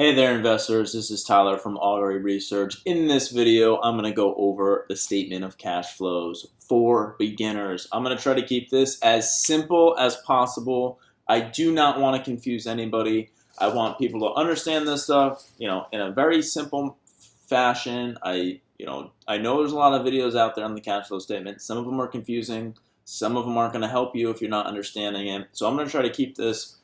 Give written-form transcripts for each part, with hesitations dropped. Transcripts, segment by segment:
Hey there, investors. This is Tyler from Augury Research. In this video, I'm going to go over the statement of cash flows for beginners. I'm going to try to keep this as simple as possible. I do not want to confuse anybody. I want people to understand this stuff, in a very simple fashion. I know there's a lot of videos out there on the cash flow statement. Some of them are confusing. Some of them aren't going to help you if you're not understanding it. So I'm going to try to keep this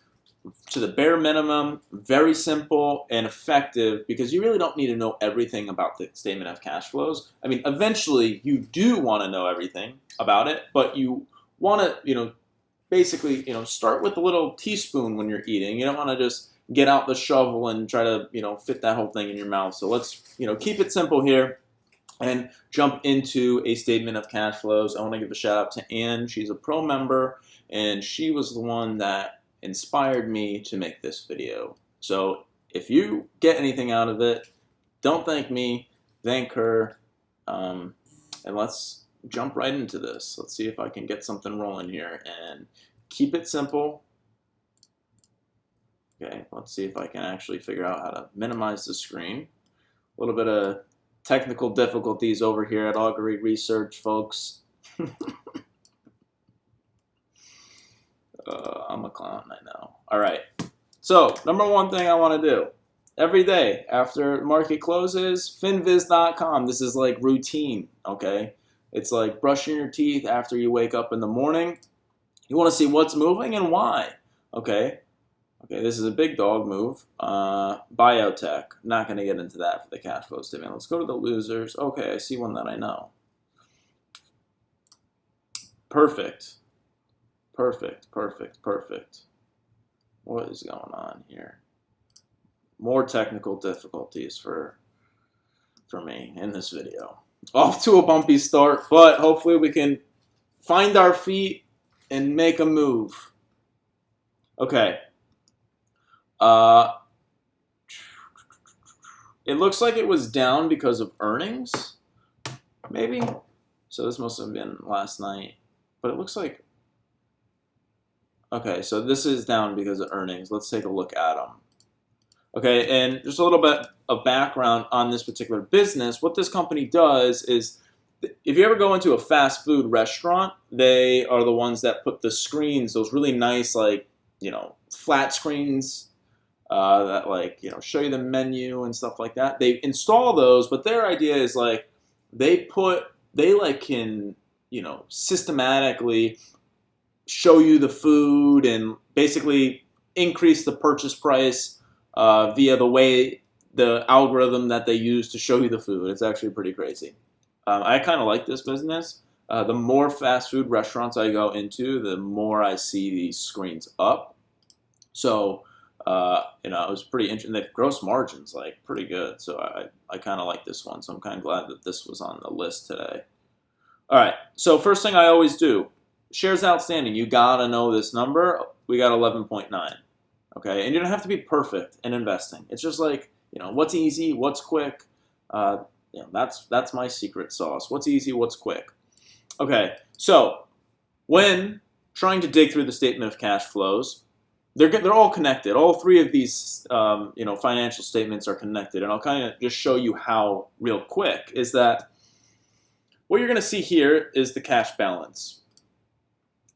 to the bare minimum, very simple and effective, because you really don't need to know everything about the statement of cash flows. I mean, eventually you do want to know everything about it, but you want to, basically, start with a little teaspoon when you're eating. You don't want to just get out the shovel and try to, fit that whole thing in your mouth. So let's, keep it simple here and jump into a statement of cash flows. I want to give a shout out to Ann. She's a pro member, and she was the one that inspired me to make this video. So if you get anything out of it, don't thank me, thank her, and let's jump right into this. Let's see if I can get something rolling here and keep it simple. Okay, let's see if I can actually figure out how to minimize the screen. A little bit of technical difficulties over here at Augury Research, folks. I'm a clown, I know. All right. So, number one thing I want to do every day after the market closes, finviz.com. This is like routine, okay? It's like brushing your teeth after you wake up in the morning. You want to see what's moving and why, okay? Okay, this is a big dog move. Biotech. Not going to get into that for the cash flow statement. Let's go to the losers. Okay, I see one that I know. Perfect. Perfect, perfect, perfect. What is going on here? More technical difficulties for me in this video. Off to a bumpy start, but hopefully we can find our feet and make a move. Okay. It looks like it was down because of earnings, maybe. So this must have been last night, but it looks like. Okay, so this is down because of earnings. Let's take a look at them. Okay, and just a little bit of background on this particular business. What this company does is, if you ever go into a fast food restaurant, they are the ones that put the screens, those really nice, flat screens that, show you the menu and stuff like that. They install those, but their idea is, they can, systematically show you the food and basically increase the purchase price via the algorithm that they use to show you the food. It's actually pretty crazy. I kind of like this business. The more fast food restaurants I go into, the more I see these screens up. So, it was pretty interesting. They have gross margins, pretty good. So I kind of like this one. So I'm kind of glad that this was on the list today. All right. So first thing I always do, shares outstanding. You gotta know this number. We got 11.9. Okay, and you don't have to be perfect in investing. It's just what's easy, what's quick. That's my secret sauce. What's easy, what's quick. Okay, so when trying to dig through the statement of cash flows, they're all connected. All three of these financial statements are connected, and I'll kind of just show you how real quick. Is that what you're going to see here is the cash balance.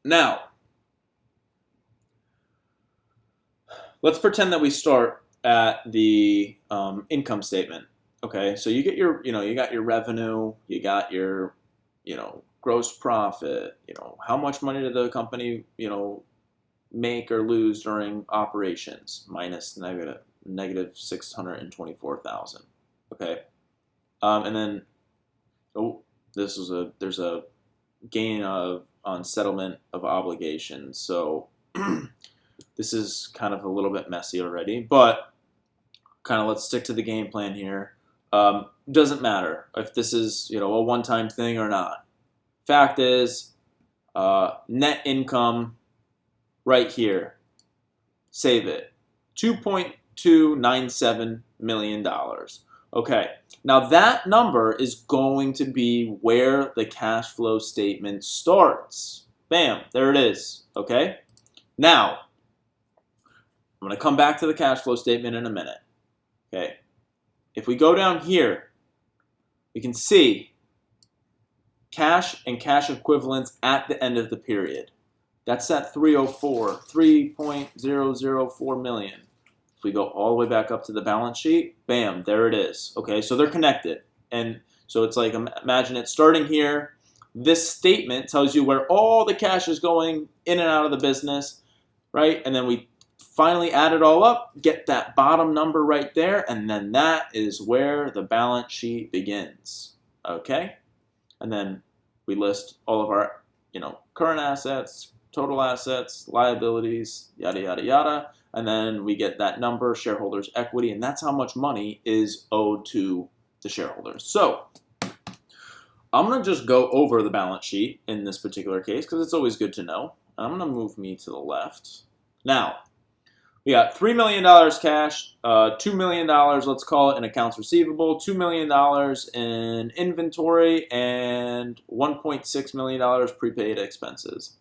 Now, let's pretend that we start at the income statement. Okay, so you get you got your revenue, you got your, gross profit. How much money did the company, make or lose during operations? Minus negative 624,000. Okay, and then there's a gain on settlement of obligations. So this is kind of a little bit messy already, but let's stick to the game plan here. Doesn't matter if this is a one-time thing or not. Fact is, net income right here, save it, $2.297 million. Okay, now that number is going to be where the cash flow statement starts. Bam, there it is, okay? Now, I'm going to come back to the cash flow statement in a minute. Okay, if we go down here, we can see cash and cash equivalents at the end of the period. That's at 3.004 million. If we go all the way back up to the balance sheet, bam, there it is. Okay, so they're connected. And so it's like, imagine it starting here. This statement tells you where all the cash is going in and out of the business, right? And then we finally add it all up, get that bottom number right there, and then that is where the balance sheet begins. Okay? And then we list all of our, current assets, total assets, liabilities, yada, yada, yada. And then we get that number, shareholders' equity, and that's how much money is owed to the shareholders. So I'm going to just go over the balance sheet in this particular case because it's always good to know. I'm going to move me to the left. Now, we got $3 million cash, $2 million, let's call it, in accounts receivable, $2 million in inventory, and $1.6 million prepaid expenses.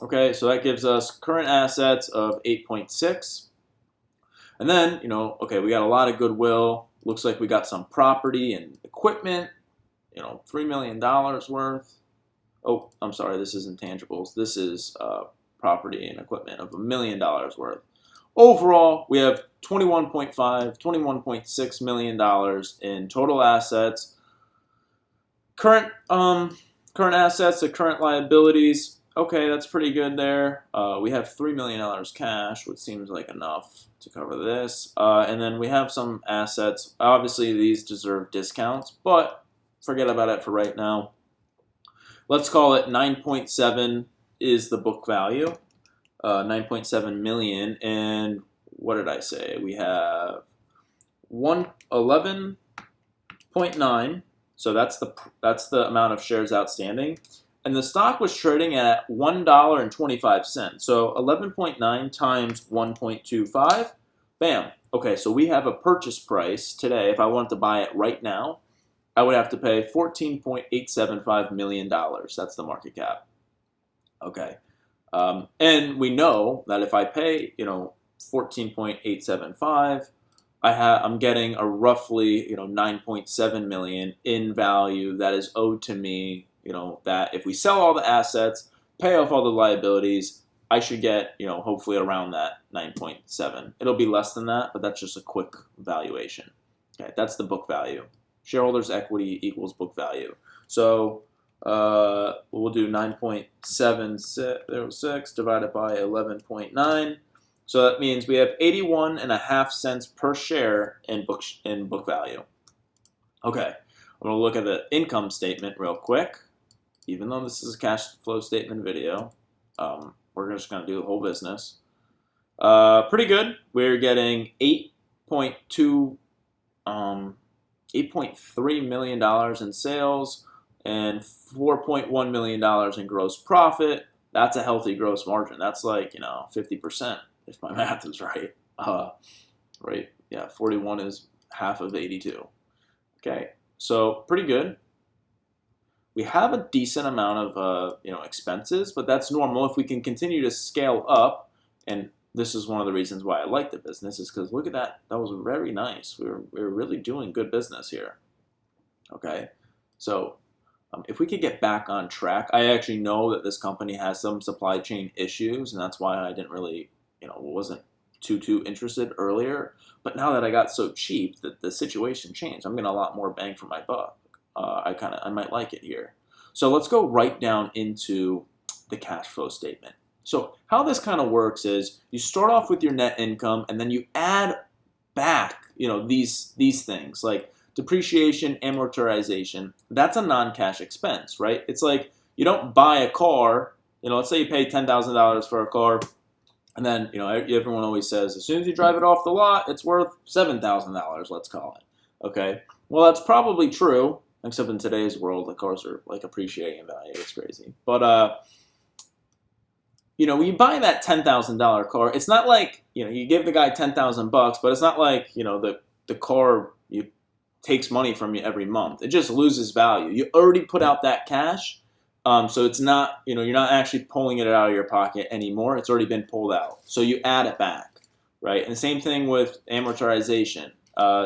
Okay, so that gives us current assets of 8.6. And then, okay, we got a lot of goodwill. Looks like we got some property and equipment, $3 million worth. Oh, I'm sorry, this is intangibles. This is property and equipment of $1 million worth. Overall, we have $21.6 million in total assets. Current assets to current liabilities. Okay, that's pretty good there. We have $3 million cash, which seems like enough to cover this. And then we have some assets. Obviously, these deserve discounts, but forget about it for right now. Let's call it 9.7 is the book value. 9.7 million. And what did I say? We have 11.9. So that's the amount of shares outstanding. And the stock was trading at $1.25. So 11.9 times 1.25, bam. Okay, so we have a purchase price today. If I wanted to buy it right now, I would have to pay $14.875 million. That's the market cap. Okay, and we know that if I pay, 14.875, I'm getting a roughly, 9.7 million in value that is owed to me. That if we sell all the assets, pay off all the liabilities, I should get, hopefully around that 9.7. It'll be less than that, but that's just a quick valuation. Okay, that's the book value. Shareholders' equity equals book value. So we'll do 9.706 divided by 11.9. So that means we have 81.5 cents per share in book value. Okay, I'm going to look at the income statement real quick. Even though this is a cash flow statement video, we're just going to do the whole business. Pretty good. We're getting $8.3 million in sales and $4.1 million in gross profit. That's a healthy gross margin. That's like, 50%, if my math is right. Right? Yeah, 41 is half of 82. Okay, so pretty good. We have a decent amount of expenses, but that's normal. If we can continue to scale up, and this is one of the reasons why I like the business, is because look at that. That was very nice. We're really doing good business here. Okay, so if we could get back on track, I actually know that this company has some supply chain issues, and that's why I didn't really, wasn't too interested earlier. But now that I got so cheap, that the situation changed. I'm getting a lot more bang for my buck. I might like it here. So let's go right down into the cash flow statement. So how this kind of works is you start off with your net income, and then you add back, these things like depreciation, amortization. That's a non-cash expense, right? It's like you don't buy a car. Let's say you pay $10,000 for a car, and then everyone always says as soon as you drive it off the lot, it's worth $7,000. Let's call it. Okay. Well, that's probably true. Except in today's world, the cars are like appreciating in value. It's crazy. But, when you buy that $10,000 car, it's not like, you give the guy $10,000, but it's not like, the car takes money from you every month. It just loses value. You already put out that cash. So it's not, you're not actually pulling it out of your pocket anymore. It's already been pulled out. So you add it back, right? And the same thing with amortization.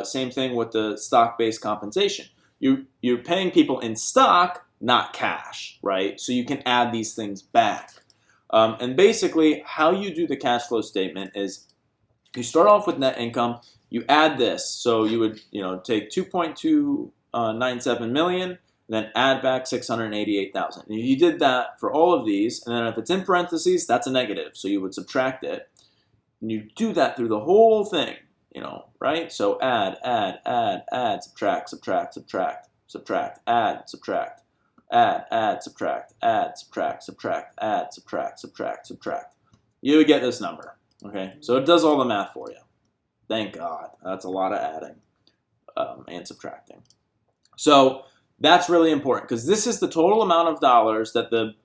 Same thing with the stock-based compensation. You're paying people in stock, not cash, right? So you can add these things back. And basically, how you do the cash flow statement is you start off with net income. You add this, so you would take 2.297 million, then add back 688,000. And you did that for all of these, and then if it's in parentheses, that's a negative, so you would subtract it. And you do that through the whole thing, right? So add, subtract, subtract, subtract, subtract, add, subtract, add, subtract, add, subtract, subtract, add, subtract, subtract, subtract. You would get this number, okay? So it does all the math for you. Thank God. That's a lot of adding and subtracting. So that's really important because this is the total amount of dollars that the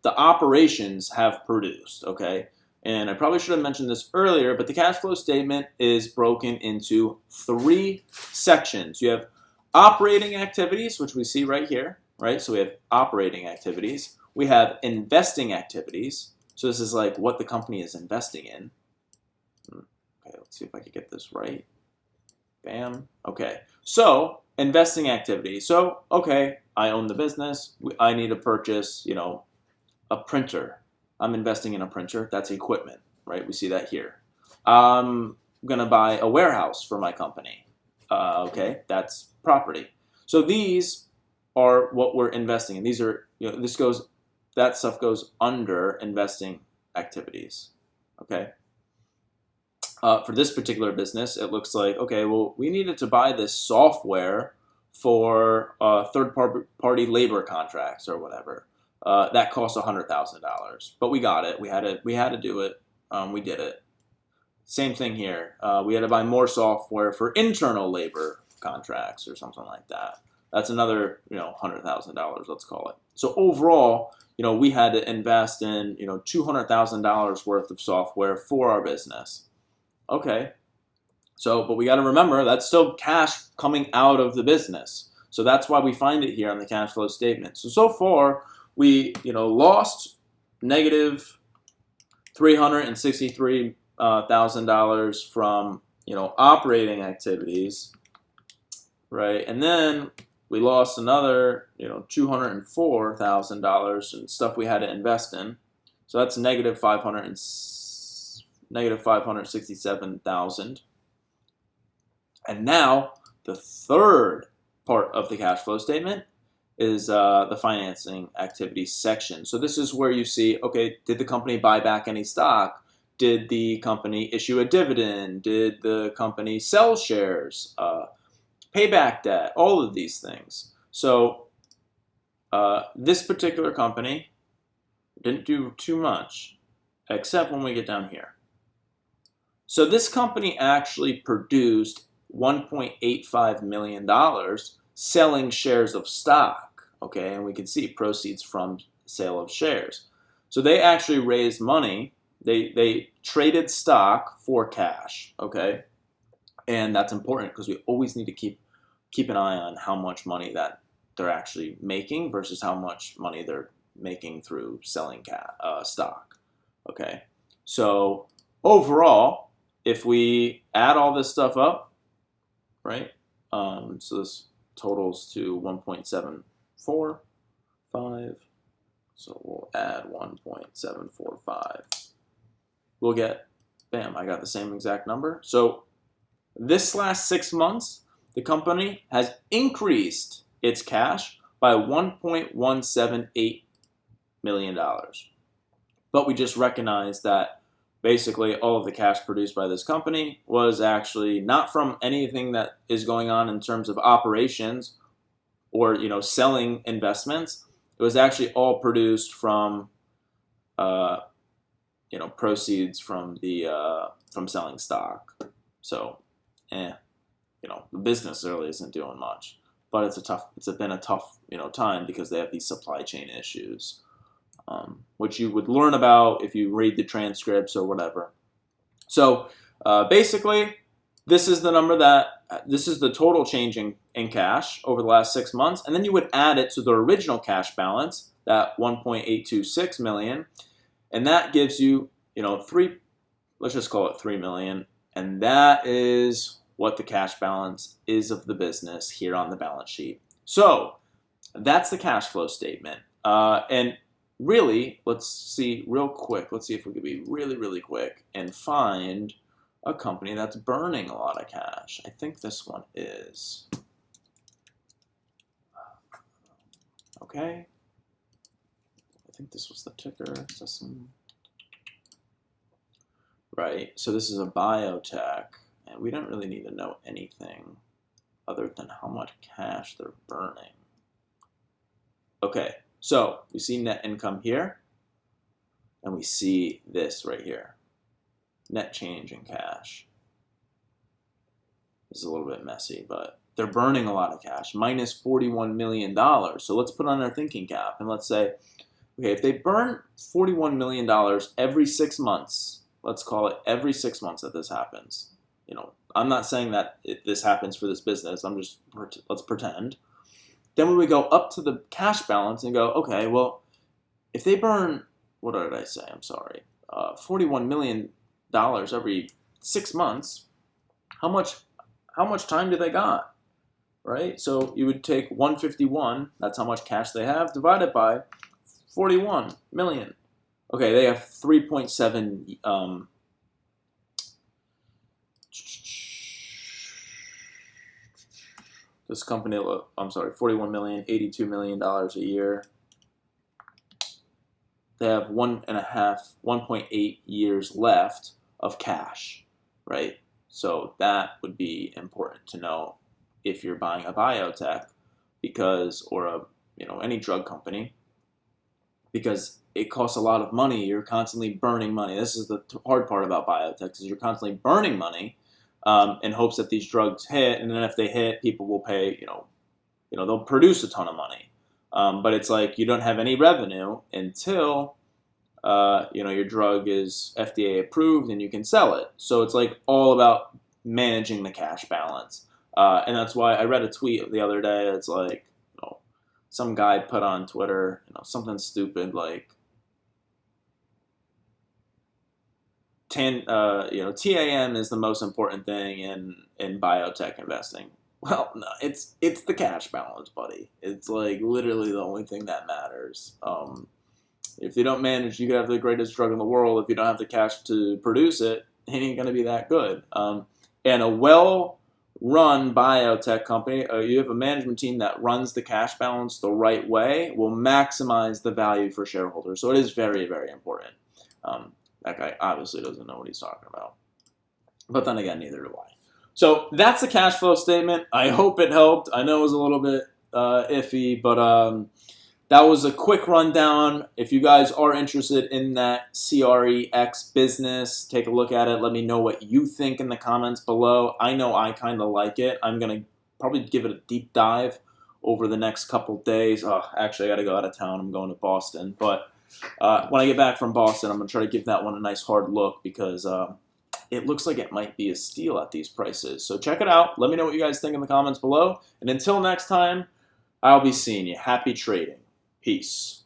operations have produced, okay? And I probably should have mentioned this earlier, but the cash flow statement is broken into 3 sections. You have operating activities, which we see right here, right? So we have operating activities. We have investing activities. So this is like what the company is investing in. Okay, let's see if I can get this right. Bam. Okay, so investing activity. So, okay, I own the business. I need to purchase, a printer. I'm investing in a printer. That's equipment, right? We see that here. I'm going to buy a warehouse for my company. Okay, that's property. So these are what we're investing in. These are, that stuff goes under investing activities, okay? For this particular business, it looks like, okay, well, we needed to buy this software for third-party labor contracts or whatever. That cost $100,000, but we got it. We had to do it. We did it. Same thing here. We had to buy more software for internal labor contracts or something like that. That's another, $100,000, let's call it. So overall, we had to invest in, $200,000 worth of software for our business. Okay. So, but we got to remember that's still cash coming out of the business. So that's why we find it here on the cash flow statement. So far we, lost negative $363,000 from, operating activities, right? And then we lost another, $204,000 in stuff we had to invest in. So that's negative 567,000. And now the third part of the cash flow statement is the financing activities section. So this is where you see, okay, did the company buy back any stock? Did the company issue a dividend? Did the company sell shares? Pay back debt? All of these things. So this particular company didn't do too much, except when we get down here. So this company actually produced $1.85 million selling shares of stock, okay? And we can see proceeds from sale of shares. So they actually raised money. They traded stock for cash, okay? And that's important because we always need to keep an eye on how much money that they're actually making versus how much money they're making through selling stock, okay? So overall, if we add all this stuff up, right? So this totals to 1.745. So we'll add 1.745. We'll get, bam, I got the same exact number. So this last 6 months, the company has increased its cash by $1.178 million. But we just recognize that basically all of the cash produced by this company was actually not from anything that is going on in terms of operations or selling investments. It was actually all produced from proceeds from the from selling stock. So the business really isn't doing much, but it's been a tough time because they have these supply chain issues. Which you would learn about if you read the transcripts or whatever. So basically, this is the number this is the total change in cash over the last 6 months, and then you would add it to the original cash balance, that 1.826 million, and that gives you, let's just call it 3 million, and that is what the cash balance is of the business here on the balance sheet. So that's the cash flow statement. And really, let's see real quick. Let's see if we could be really, really quick and find a company that's burning a lot of cash. I think this one is. Okay. I think this was the ticker system. Right. So this is a biotech, and we don't really need to know anything other than how much cash they're burning. Okay. So we see net income here, and we see this right here. Net change in cash. This is a little bit messy, but they're burning a lot of cash, minus $41 million. So let's put on our thinking cap, and let's say, okay, if they burn $41 million every 6 months, let's call it every 6 months that this happens. You know, I'm not saying that this happens for this business. I'm just, let's pretend. Then when we go up to the cash balance and go, okay, well, if they burn, what did I say? I'm sorry, $41 million every 6 months, how much time do they got, right? So you would take 151, that's how much cash they have, divided by 41 million. Okay, they have 3.7 this company, I'm sorry, 41 million, $82 million a year. They have 1.8 years left of cash, right? So that would be important to know if you're buying a biotech, because, or a, you know, any drug company, because it costs a lot of money. You're constantly burning money. This is the hard part about biotechs, is you're constantly burning money in hopes that these drugs hit, and then if they hit, people will pay, you know, they'll produce a ton of money. But it's like you don't have any revenue until you know, your drug is FDA approved and you can sell it. So it's like all about managing the cash balance. And that's why I read a tweet the other day. It's like, you know, some guy put on Twitter, you know, something stupid like, you know, TAM is the most important thing in biotech investing. Well, no, it's the cash balance, buddy. It's like literally the only thing that matters. If you don't manage, you could have the greatest drug in the world. If you don't have the cash to produce it, it ain't going to be that good. And a well-run biotech company, you have a management team that runs the cash balance the right way, will maximize the value for shareholders. So it is very, very important. That guy obviously doesn't know what he's talking about. But then again, neither do I. So that's the cash flow statement. I hope it helped. I know it was a little bit iffy, but that was a quick rundown. If you guys are interested in that CREX business, take a look at it. Let me know what you think in the comments below. I know I kind of like it. I'm going to probably give it a deep dive over the next couple days. Oh, actually, I got to go out of town. I'm going to Boston. But when I get back from Boston, I'm going to try to give that one a nice hard look, because it looks like it might be a steal at these prices. So check it out. Let me know what you guys think in the comments below. And until next time, I'll be seeing you. Happy trading. Peace.